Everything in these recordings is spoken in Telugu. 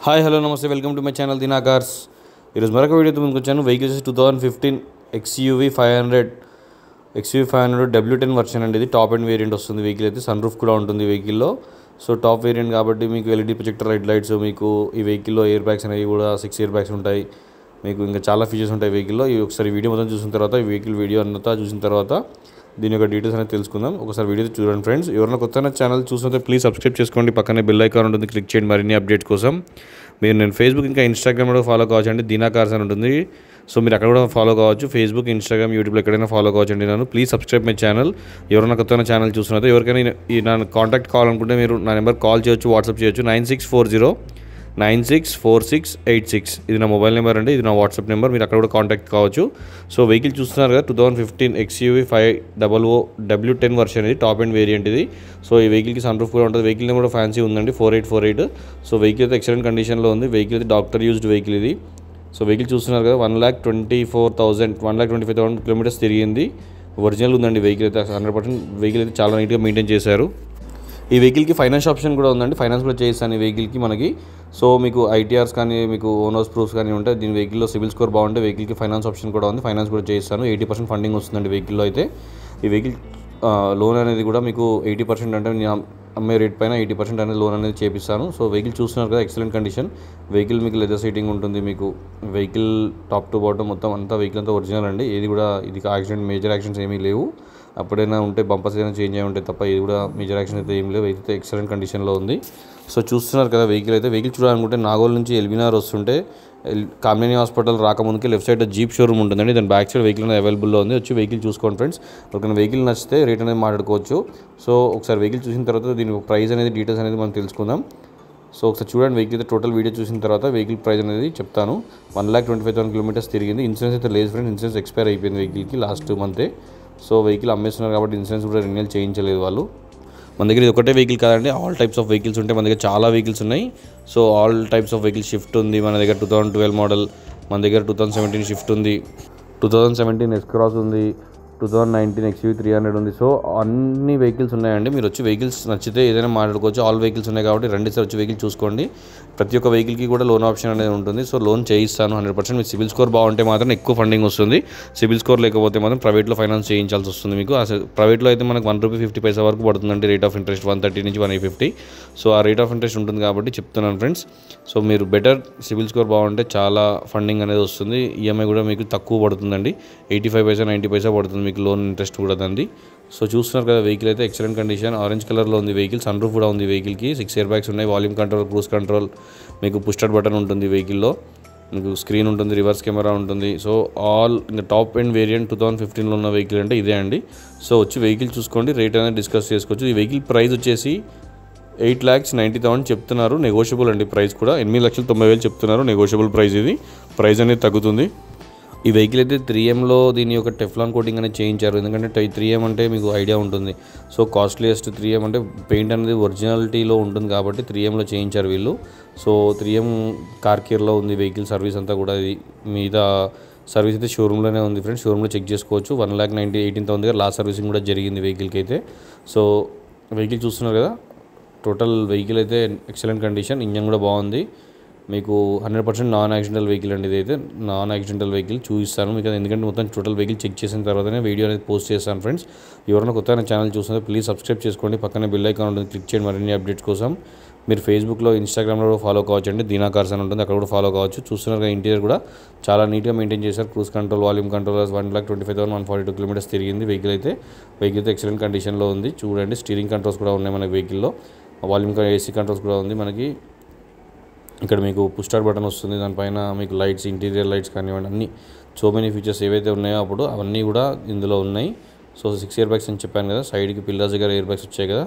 హాయ్ హలో నమస్తే welcome to my channel Dina cars. ఈరోజు మరొక వీడియోతో ముందుకు వచ్చాను. వెహికల్స్ 2015 XUV 500 W10 వర్షన్ అండి. ఇది టాప్ అండ్ వేరియంట్ వస్తుంది. వెహికల్ అయితే సన్ రూఫ్ కూడా ఉంటుంది వెహికల్లో. సో టాప్ వేరియంట్ కాబట్టి మీకు ఎల్ఈడి ప్రొజెక్టర్ హెడ్ లైట్స్, మీకు ఈ వెహికల్లో ఎయిర్ బ్యాగ్స్ అనేవి కూడా 6 ఎయిర్ బ్యాగ్స్ ఉంటాయి. మీకు ఇంకా చాలా ఫీచర్స్ ఉంటాయి వెహికల్లో. ఈ ఒకసారి వీడియో మొత్తం చూసిన తర్వాత, ఈ వెహికల్ వీడియో అంతా చూసిన తర్వాత దీని యొక్క డీటెయిల్స్ అనేది తెలుసుకుందాం. ఒకసారి వీడియో చూడండి ఫ్రెండ్స్. ఎవరైనా కొత్త ఛానల్ చూసినట్లయితే ప్లీజ్ సబ్స్క్రైబ్ చేసుకోండి. పక్కనే బెల్ ఐకాన్ ఉంటుంది, క్లిక్ చేయండి మరిన్ని అప్డేట్స్ కోసం. నేను ఫేస్బుక్ ఇంకా ఇన్స్టాగ్రామ్ కూడా ఫాలో కావచ్చు అండి, దినా కార్స్ అని ఉంటుంది. సో మీరు అక్కడ కూడా ఫాలో కావచ్చు. ఫేస్బుక్, ఇన్స్టాగ్రామ్, యూట్యూబ్లో ఎక్కడైనా ఫాలో కావచ్చు అండి. నన్ను ప్లీజ్ సబ్స్క్రైబ్ మై ఛానల్. ఎవరైనా కొత్త ఛానల్ చూసినట్లయితే, ఎవరికైనా ఈ నన్ను కాంటాక్ట్ కావాలనుకుంటే మీరు నా నెంబర్ కాల్ చేయొచ్చు, వాట్సాప్ చేయొచ్చు. 9640964686. ఇది నా మొబైల్ నెంబర్ అండి, ఇది నా వాట్సాప్ నెంబర్. మీరు అక్కడ కూడా కాంటాక్ట్ కావచ్చు. సో వెహికల్ చూస్తున్నారు కదా, 2015 XUV 500 W10 వర్షన్. ఇది టాప్ అండ్ వేరియంట్ ఇది. సో ఈ వెహికల్కి సన్ రూఫ్ కూడా ఉంటుంది. వెహికల్ కూడా ఫ్యాన్సీ ఉందండి, 4848. సో వెహికల్ అయితే ఎక్సలెంట్ కండిషన్లో ఉంది. వెహికల్ అయితే డాక్టర్ యూజ్డ్ వెహికల్ ఇది. సో వెహికల్ చూస్తున్నారు కదా, 1,24,000 కిలోమీటర్స్ తిరిగింది. ఒరిజినల్ ఉందండి వెహికల్ అయితే. 100% వెహికల్ అయితే చాలా నీట్గా మెయింటైన్ చేశారు. ఈ వెహికల్కి ఫైనాన్స్ ఆప్షన్ కూడా ఉందండి. ఫైనాన్స్ కూడా చేయిస్తాను ఈ వెహికల్కి మనకి. సో మీకు ఐటీఆర్స్ కానీ, మీకు ఓనర్స్ ప్రూఫ్స్ కానీ ఉంటాయి. దీని వెహికల్లో సివిల్ స్కోర్ బాగుంటే వెహికల్కి ఫైనాన్స్ ఆప్షన్ కూడా ఉంది. ఫైనాన్స్ కూడా చేయిస్తాను. 80% ఫండింగ్ వస్తుందండి వెహికల్లో అయితే. ఈ వెహికల్ లోన్ అనేది కూడా మీకు 80% అంటే నేను అమ్మే రేట్ పైన 80% అనేది లోన్ అనేది చేపిస్తాను. సో వెహికల్ చూస్తున్నారు కదా, ఎక్సలెంట్ కండిషన్. వెహికల్ మీకు లెదర్ సీటింగ్ ఉంటుంది. మీకు వెహికల్ టాప్ టు బాటమ్ మొత్తం అంతా వెహికల్ అంతా ఒరిజినల్ అండి. ఏది కూడా ఇది మేజర్ యాక్సిడెంట్స్ ఏమీ లేవు. అప్పుడైనా ఉంటే బంపర్స్ ఏదైనా చేంజ్ అయ్యి ఉంటాయి తప్ప, ఇది కూడా మేజర్ యాక్షన్ అయితే ఏం లేవు. అయితే ఎక్సలెంట్ కండిషన్లో ఉంది. సో చూస్తున్నారు కదా వెహికల్ అయితే. వెహికల్ చూడాలనుకుంటే నాగోల్ నుంచి ఎల్బీనగర్ వస్తుంటే కామినేని హాస్పిటల్ రాకముందుకి లెఫ్ట్ సైడ్ జీప్ షోరూమ్ ఉంటుందండి. దాని బ్యాక్ సైడ్ వెహికల్ అనేది అవైలబుల్లో ఉంది. వచ్చి వెహికల్ చూసుకోండి ఫ్రెండ్స్. ఒక వెహికల్ నచ్చితే రేట్ అనేది మాట్లాడుకోవచ్చు. సో ఒకసారి వెహికల్ చూసిన తర్వాత దీని ప్రైస్ అనేది, డీటెయిల్స్ అనేది మనం తెలుసుకుందాం. సో ఒకసారి చూడండి వెహికల్ అయితే. టోటల్ వీడియో చూసిన తర్వాత వెహికల్ ప్రైస్ అనేది చెప్తాను. 1,25,000 కిలోమీటర్స్ తిరిగింది. ఇన్సూరెన్స్ అయితే లేదు ఫ్రెండ్స్. ఇన్సూరెన్స్ ఎక్స్పైర్ అయిపోయింది వెహికల్కి లాస్ట్ మంతే. సో వెహికల్ అమ్మేస్తున్నారు కాబట్టి ఇన్సూరెన్స్ కూడా రెన్యూవల్ చేయించలేదు వాళ్ళు. మన దగ్గర ఇది ఒకటే వెహికల్ కాదండి, ఆల్ టైప్స్ ఆఫ్ వెహికల్స్ ఉంటాయి. మన దగ్గర చాలా వెహికల్స్ ఉన్నాయి. So all types of vehicle shift ఉంది మన దగ్గర. 2012 మోడల్, మన దగ్గర 2017 షిఫ్ట్ ఉంది, 2017 ఎస్ క్రాస్ ఉంది, 2019 XUV 300 ఉంది. సో అన్ని వెహికల్స్ ఉన్నాయండి. మీరు వచ్చి వెహికల్స్ నచ్చితే ఏదైనా మాట్లాడుకోవచ్చు. ఆల్ వెహికల్స్ ఉన్నాయి కాబట్టి రండి సార్, వచ్చి వెహికల్ చూసుకోండి. ప్రతి ఒక్క వెహికల్కి కూడా లోన్ ఆప్షన్ అనేది ఉంటుంది. సో లోన్ చేయిస్తాను 100%. మీ సిబిల్ స్కోర్ బాగుంటే మాత్రం ఎక్కువ ఫండింగ్ వస్తుంది. సిబిల్ స్కోర్ లేకపోతే మాత్రం ప్రైవేట్లో ఫైనాన్స్ చేయించాల్సి వస్తుంది మీకు. ప్రైవేట్లో అయితే మనకు ₹1.50 వరకు పడుతుందండి రేట్ ఆఫ్ ఇంట్రెస్ట్. 130 నుంచి 150. సో ఆ రేట్ ఆఫ్ ఇంట్రెస్ట్ ఉంటుంది కాబట్టి చెప్తున్నాను ఫ్రెండ్స్. సో మీరు బెటర్ సిబిల్ స్కోర్ బాగుంటే చాలా ఫండింగ్ అనేది వస్తుంది. ఈఎంఐ కూడా మీకు తక్కువ పడుతుందండి, 85 90 పైసా పడుతుంది మీకు లోన్ ఇంట్రెస్ట్ కూడా దాన్ని. సో చూస్తున్నారు కదా వెహికల్ అయితే ఎక్సలెంట్ కండిషన్. ఆరెంజ్ కలర్లో ఉంది వెహికల్. సన్ రూఫ్ కూడా ఉంది వెహికల్కి. 6 ఎయిర్ బ్యాగ్స్ ఉన్నాయి. వాల్యూమ్ కంట్రోల్, క్రూజ్ కంట్రోల్, మీకు పుష్ స్టార్ట్ బటన్ ఉంటుంది వెహికల్లో. మీకు స్క్రీన్ ఉంటుంది, రివర్స్ కెమెరా ఉంటుంది. సో ఆల్ ఇంకా టాప్ అండ్ వేరియంట్ 2015లో ఉన్న వెహికల్ అంటే ఇదే అండి. సో వచ్చి వెహికల్ చూసుకోండి, రేట్ అనేది డిస్కస్ చేసుకోవచ్చు. ఈ వెహికల్ ప్రైస్ వచ్చేసి 8,90,000 చెప్తున్నారు. నెగోషియబుల్ అండి ప్రైస్ కూడా. 8,90,000 చెప్తున్నారు. నెగోషియబుల్ ప్రైస్ ఇది. ప్రైస్ అనేది తగ్గుతుంది. ఈ వెహికల్ అయితే 3Mలో దీని యొక్క టెఫ్లాన్ కోటింగ్ అనేది చేయించారు. ఎందుకంటే 3M అంటే మీకు ఐడియా ఉంటుంది. సో కాస్ట్లీయెస్ట్ 3M అంటే పెయింట్ అనేది ఒరిజినాలిటీలో ఉంటుంది కాబట్టి 3Mలో చేయించారు వీళ్ళు. సో 3M కార్ కేర్లో ఉంది వెహికల్. సర్వీస్ అంతా కూడా ఇది మీద సర్వీస్ అయితే షోరూమ్లోనే ఉంది ఫ్రెండ్స్. షోరూమ్లో చెక్ చేసుకోవచ్చు. 1,18,000 దగ్గర లాస్ట్ సర్వీసింగ్ కూడా జరిగింది వెహికల్కి అయితే. సో వెహికల్ చూస్తున్నారు కదా, టోటల్ వెహికల్ అయితే ఎక్సలెంట్ కండిషన్. ఇంజన్ కూడా బాగుంది. మీకు 100% నాన్ యాక్సిడెంటల్ వెహికల్ అండి. ఇదైతే నాన్ యాక్సిడెంటల్ వెహికల్ చూపిస్తాను మీకు. ఎందుకంటే మొత్తం టోటల్ వెహికల్ చెక్ చేసిన తర్వాతనే వీడియో అనేది పోస్ట్ చేస్తాను ఫ్రెండ్స్. ఎవరైనా కొత్త ఛానల్ చూస్తుంటే ప్లీజ్ సబ్స్క్రైబ్ చేసుకోండి. పక్కనే బెల్ ఐకాన్ ఉంటుంది, క్లిక్ చేయండి మరిన్ని అప్డేట్స్ కోసం. మీరు ఫేస్బుక్లో, ఇన్స్టాగ్రామ్లో కూడా ఫాలో కావచ్చు అండి, దినా కార్స్ అని ఉంటుంది. అక్కడ కూడా ఫాలో కావచ్చు. చూస్తున్నారు కదా, ఇంటీరియర్ కూడా చాలా నీట్గా మెయింటైన్ చేశారు. Cruise control, volume controllers, 1,25,142 kilometres తిరిగింది వెహికల్ అయితే. వెహికల్ అయితే ఎక్సలెంట్ కండిషన్లో ఉంది. చూడండి, స్టీరింగ్ కంట్రోల్స్ కూడా ఉన్నాయి మన వెహికల్లో. వాల్యూమ్ ఏసీ కంట్రోల్స్ కూడా ఉంది మనకి. ఇక్కడ మీకు పుష్ స్టార్ట్ బటన్ వస్తుంది. దానిపైన మీకు లైట్స్, ఇంటీరియర్ లైట్స్ కానివ్వండి, అన్ని సో మెనీ ఫీచర్స్ ఏవైతే ఉన్నాయో అప్పుడు అవన్నీ కూడా ఇందులో ఉన్నాయి. సో 6 ఎయిర్ బ్యాగ్స్ అని చెప్పాను కదా, సైడ్కి పిల్లర్స్ దగ్గర ఎయిర్ బ్యాగ్స్ వచ్చాయి కదా.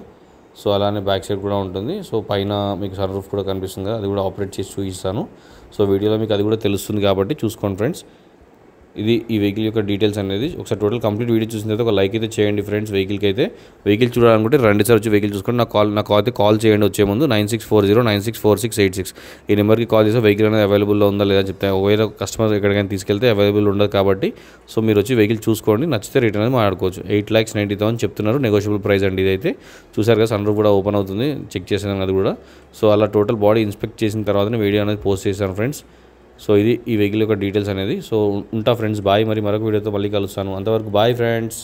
సో అలానే బ్యాక్ సైడ్ కూడా ఉంటుంది. సో పైన మీకు సన్ రూఫ్ కూడా కనిపిస్తుంది కదా, అది కూడా ఆపరేట్ చేసి చూపిస్తాను. సో వీడియోలో మీకు అది కూడా తెలుస్తుంది కాబట్టి చూసుకోండి ఫ్రెండ్స్. ఇది ఈ వెహికల్ యొక్క డీటెయిల్స్ అనేది. ఒకసారి టోటల్ కంప్లీట్ వీడియో చూసిన తర్వాత ఒక లైక్ అయితే చేయండి ఫ్రెండ్స్. వెహికల్కి అయితే వెహికల్ చూడాలనుకుంటే రండి సార్ వచ్చి వెహికల్ చూసుకోండి. నాకు అయితే కాల్ చేయండి వచ్చే ముందు 9640964686 ఈ నెంబర్కి కాల్ చేస్తే వెహికల్ అనేది అవైలబుల్లో ఉందా లేదా చెప్తాను. ఒకవేళ కస్టమర్ ఎక్కడికైనా తీసుకెళ్తే అవైలబుల్ ఉండదు కాబట్టి సో మీరు వచ్చి వెహికల్ చూసుకోండి, నచ్చితే రిటర్న్ అనేది మాట్లాడుకోవచ్చు. 8,90,000 చెప్తున్నారు, నెగోషియబుల్ ప్రైస్ అండి. ఇదైతే చూసారు కదా, సన్ రూఫ్ కూడా ఓపెన్ అవుతుంది, చెక్ చేసాను అది కూడా. సో అలా టోటల్ బాడీ ఇన్స్పెక్ట్ చేసిన తర్వాతనే వీడియో అనేది పోస్ట్ చేశాను ఫ్రెండ్స్. సో ఇది ఈ వెహికల్ యొక్క డీటెయిల్స్ అనేది. సో ఉంటా ఫ్రెండ్స్, బాయ్. మరొక వీడియోతో మళ్ళీ కలుస్తాను. అంతవరకు బాయ్ ఫ్రెండ్స్.